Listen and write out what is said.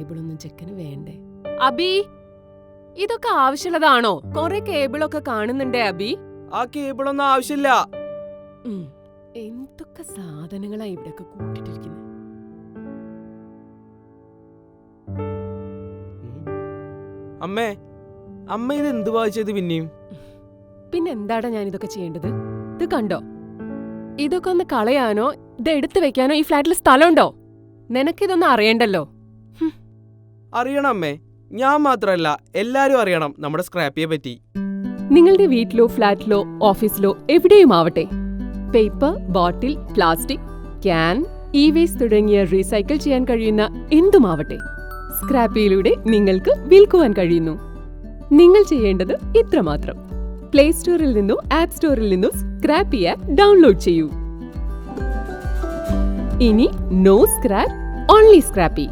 കേബിളൊന്നും ചെക്കന് വേണ്ടേ? അബി, ഇതൊക്കെ ആവശ്യമുള്ളതാണോ? കൊറേ കേബിളൊക്കെ കാണുന്നുണ്ടേ അബി. ആ കേബിളൊന്നും ആവശ്യമില്ല. എന്തൊക്കെ സാധനങ്ങളാ ഇവിടെയൊക്കെ കൂട്ടിട്ടിരിക്കുന്നത്. അമ്മേ, അമ്മ ഇത് എന്ത് വായിച്ചത് പിന്നെയും? പിന്നെന്താടാ ഞാൻ ഇതൊക്കെ ചെയ്യേണ്ടത്? ഇത് കണ്ടോ? ഇതൊക്കെ ഒന്ന് കളയാനോ ഇത് എടുത്തു വെക്കാനോ ഈ ഫ്ലാറ്റിൽ സ്ഥലമുണ്ടോ? നിനക്കിതൊന്നും അറിയണ്ടല്ലോ. അറിയണം അമ്മേ, ഞാൻ മാത്രമല്ല എല്ലാരും അറിയണം നമ്മുടെ സ്ക്രാപ്പിയെ പറ്റി. നിങ്ങളുടെ വീട്ടിലോ ഫ്ലാറ്റിലോ ഓഫീസിലോ എവിടെയുമാവട്ടെ, paper, bottle, plastic, can, e waste തുടങ്ങിയ റീസൈക്കിൾ ചെയ്യാൻ കഴിയുന്ന എന്തുമാവട്ടെ സ്ക്രാപ്പിയിലൂടെ നിങ്ങൾക്ക് വിൽക്കുവാൻ കഴിയുന്നു. നിങ്ങൾ ചെയ്യേണ്ടത് ഇത്രമാത്രം: പ്ലേ സ്റ്റോറിൽ നിന്നോ ആപ്പ് സ്റ്റോറിൽ നിന്നോ സ്ക്രാപ്പി ആപ്പ് ഡൗൺലോഡ് ചെയ്യൂ. ഇനി നോ സ്ക്രാപ്പ്, ഓൺലി സ്ക്രാപ്പി.